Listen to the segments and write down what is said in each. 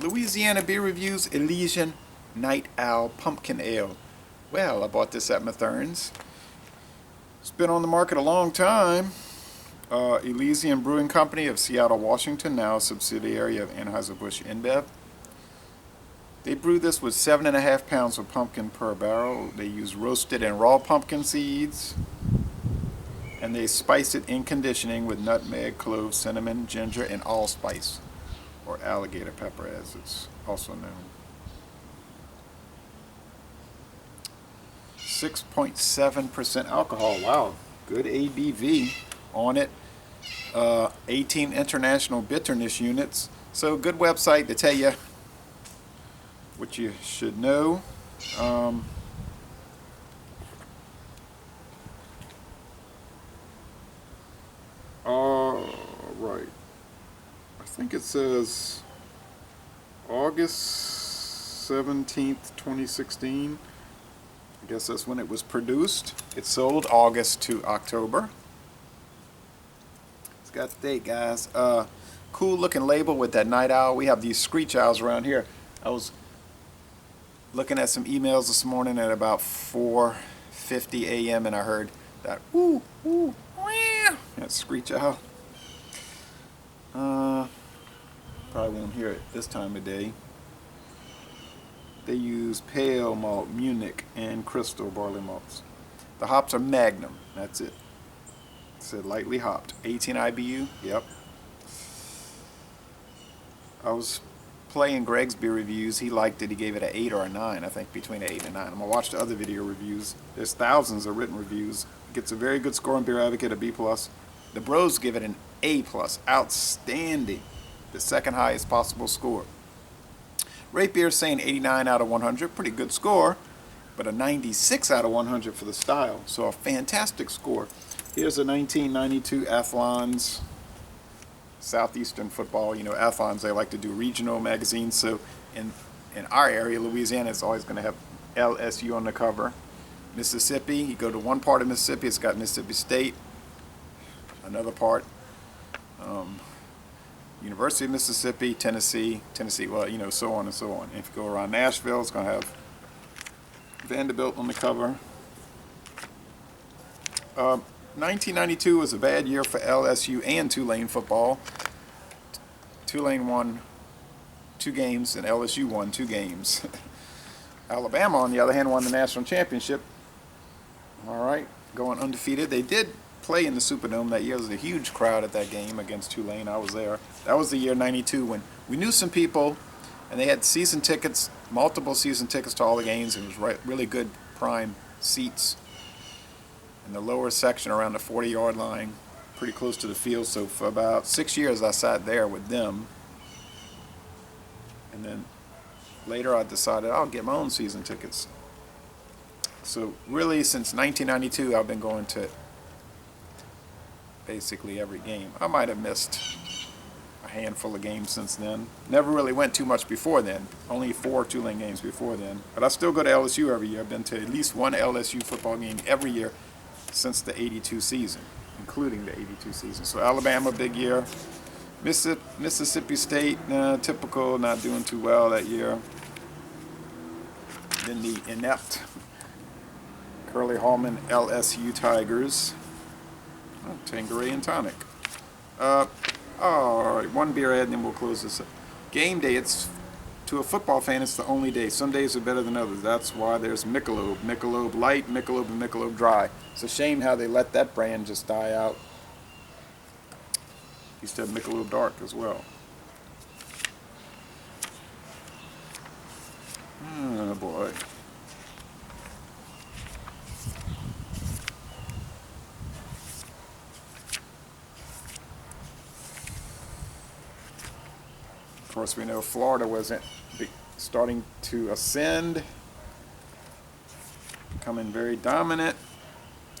Louisiana Beer Reviews Elysian Night Owl Pumpkin Ale. Well, I bought this at Mathern's. It's been on the market a long time. Elysian Brewing Company of Seattle, Washington, now a subsidiary of Anheuser-Busch InBev. They brew this with 7.5 pounds of pumpkin per barrel. They use roasted and raw pumpkin seeds. And they spice it in conditioning with nutmeg, cloves, cinnamon, ginger, and allspice, or alligator pepper as it's also known. 6.7% alcohol. Wow, good ABV on it. 18 international bitterness units. So good website to tell you what you should know. Right. I think it says August 17th, 2016. I guess that's when it was produced. It sold August to October. It's got the date, guys. Cool looking label with that night owl. We have these screech owls around here. I was looking at some emails this morning at about 4:50 a.m. and I heard that woo, woo, wah, that screech owl. Probably won't hear it this time of day. They use pale malt, Munich, and crystal barley malts. The hops are Magnum. That's it. It said lightly hopped. 18 IBU. Yep. I was playing Greg's beer reviews. He liked it. He gave it an 8 or a 9. I think between an 8 and a 9. I'm gonna watch the other video reviews. There's thousands of written reviews. It gets a very good score on Beer Advocate, a B+. The Bros give it an A+. Outstanding. The second highest possible score. Rate Beer saying 89 out of 100, pretty good score, but a 96 out of 100 for the style, so a fantastic score. Here's a 1992 Athlons Southeastern football. You know, Athlons, they like to do regional magazines, so in our area, Louisiana, it's always going to have LSU on the cover. Mississippi, you go to one part of Mississippi, it's got Mississippi State, another part. University of Mississippi, Tennessee, well, you know, so on and so on. And if you go around Nashville, it's going to have Vanderbilt on the cover. 1992 was a bad year for LSU and Tulane football. Tulane won 2 games and LSU won 2 games. Alabama, on the other hand, won the national championship. All right, going undefeated. They did play in the Superdome that year. There was a huge crowd at that game against Tulane. I was there. That was the year 92 when we knew some people and they had season tickets, multiple season tickets to all the games. It was really good prime seats in the lower section around the 40-yard line, pretty close to the field. So for about 6 years I sat there with them, and then later I decided I'll get my own season tickets. So really since 1992 I've been going to basically every game. I might have missed a handful of games since then. Never really went too much before then. Only 4 Tulane games before then. But I still go to LSU every year. I've been to at least one LSU football game every year since the 82 season, including the 82 season. So Alabama, big year. Mississippi State, typical, not doing too well that year. Then the inept Curly Hallman LSU Tigers. Oh, Tanqueray and tonic. All right, one beer ad and then we'll close this up. Game day, it's to a football fan, it's the only day. Some days are better than others. That's why there's Michelob, Michelob Light, Michelob, and Michelob Dry. It's a shame how they let that brand just die out. Used to have Michelob Dark as well. Oh boy. Of course, we know Florida wasn't starting to ascend, becoming very dominant.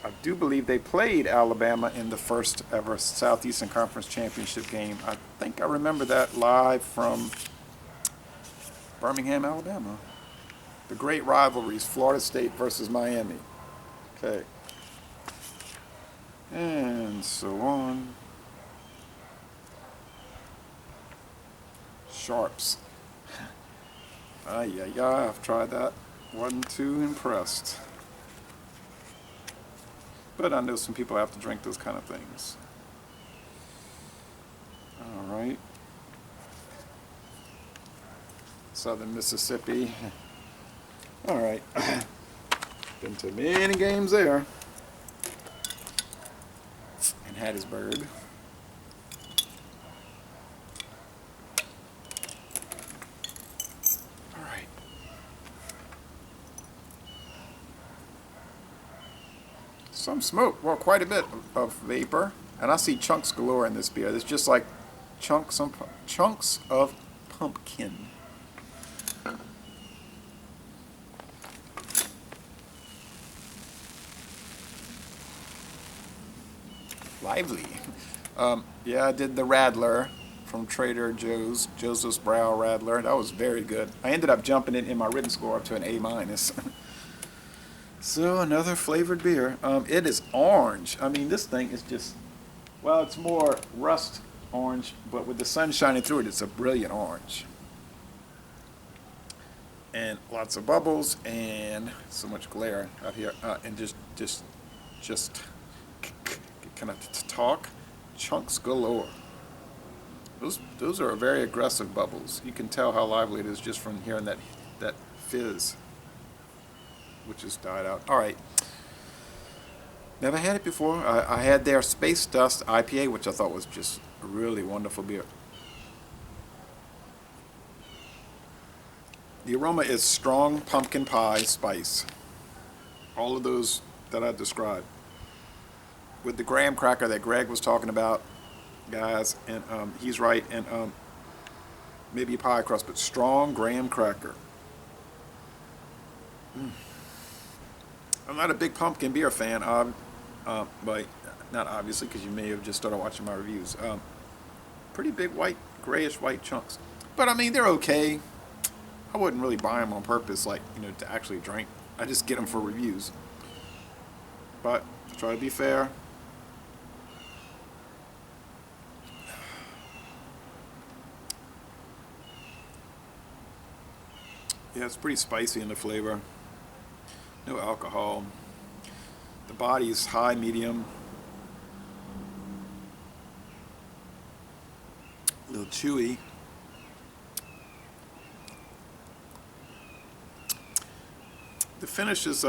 I do believe they played Alabama in the first ever Southeastern Conference Championship game. I think I remember that live from Birmingham, Alabama. The great rivalries, Florida State versus Miami. Okay. And so on. Sharps. Yeah, I've tried that. Wasn't too impressed. But I know some people have to drink those kind of things. All right. Southern Mississippi. All right. Been to many games there. In Hattiesburg. All right. Some smoke. Well, quite a bit of vapor. And I see chunks galore in this beer. It's just like chunks of pumpkin. Lively. Yeah, I did the Radler from Trader Joe's, Joseph's Brow Radler. That was very good. I ended up jumping it in my written score up to an A-. So another flavored beer. It is orange. I mean, this thing is just, well, it's more rust orange, but with the sun shining through it, it's a brilliant orange. And lots of bubbles and so much glare out here. And just can I talk? Chunks galore. Those are very aggressive bubbles. You can tell how lively it is just from hearing that fizz, which has died out. All right. Never had it before. I had their Space Dust IPA, which I thought was just a really wonderful beer. The aroma is strong pumpkin pie spice. All of those that I described. With the graham cracker that Greg was talking about, guys, and he's right, and maybe pie crust, but strong graham cracker. I'm not a big pumpkin beer fan, but not obviously, because you may have just started watching my reviews. Pretty big white, grayish white chunks, but I mean they're okay. I wouldn't really buy them on purpose, like, you know, to actually drink. I just get them for reviews. But I try to be fair. Yeah, it's pretty spicy in the flavor. No alcohol. The body is high, medium. A little chewy. The finish is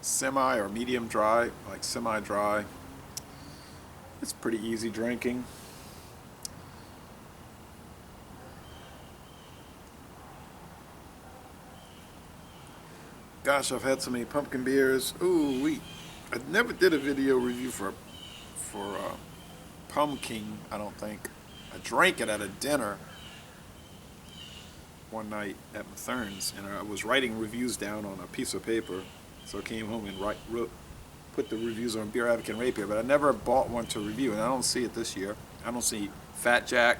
semi or medium dry, like semi-dry. It's pretty easy drinking. Gosh, I've had so many pumpkin beers. Ooh, I never did a video review for pumpkin, I don't think. I drank it at a dinner one night at Mathern's, and I was writing reviews down on a piece of paper. So I came home and put the reviews on Beer Advocate and Rapier, but I never bought one to review, and I don't see it this year. I don't see Fat Jack,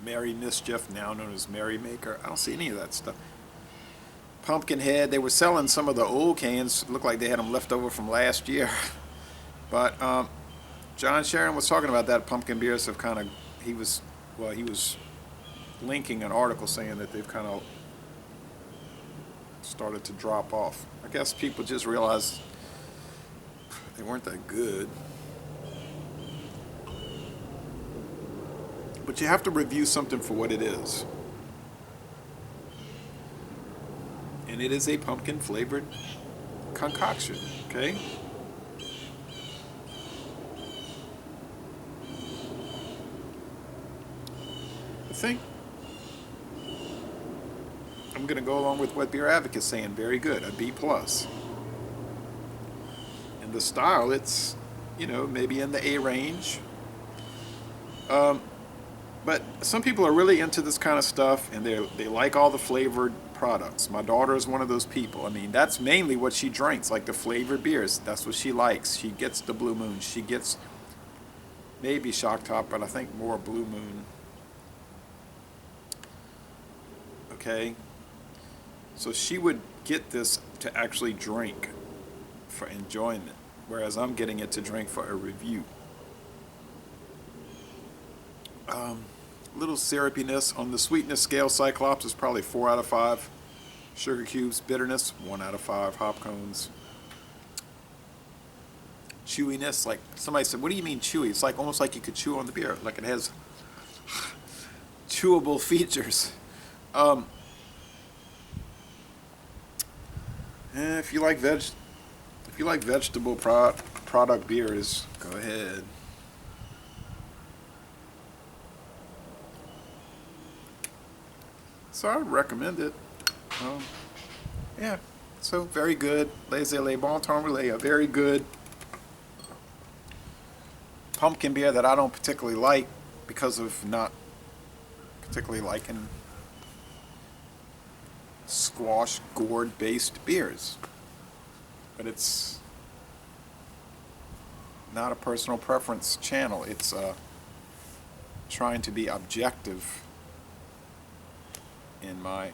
Merry Mischief, now known as Merry Maker. I don't see any of that stuff. Pumpkinhead, they were selling some of the old cans. Looked like they had them left over from last year. But John Sharon was talking about that pumpkin beers have kind of, he was linking an article saying that they've kind of started to drop off. I guess people just realized they weren't that good. But you have to review something for what it is. And it is a pumpkin flavored concoction, okay? I think I'm going to go along with what Beer Advocate's saying. Very good, a B+. And the style, it's, you know, maybe in the A range. But some people are really into this kind of stuff, and they like all the flavored products. My daughter is one of those people. I mean, that's mainly what she drinks, like the flavored beers. That's what she likes. She gets the Blue Moon. She gets maybe Shock Top, but I think more Blue Moon. Okay? So she would get this to actually drink for enjoyment, whereas I'm getting it to drink for a review. Little syrupiness. On the sweetness scale, Cyclops is probably 4 out of 5. Sugar cubes, bitterness, 1 out of 5. Hop cones. Chewiness, like somebody said, what do you mean chewy? It's like almost like you could chew on the beer, like it has chewable features. If you like vegetable product beers, go ahead. So I would recommend it. Yeah, so very good. Les Bon Temps Relais, a very good pumpkin beer that I don't particularly like because of not particularly liking squash gourd based beers. But it's not a personal preference channel. It's trying to be objective in my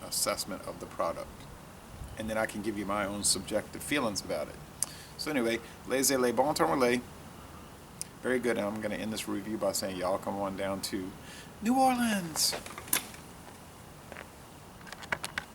assessment of the product. And then I can give you my own subjective feelings about it. So anyway, Les Bon Temps Relais. Very good, and I'm going to end this review by saying y'all come on down to New Orleans.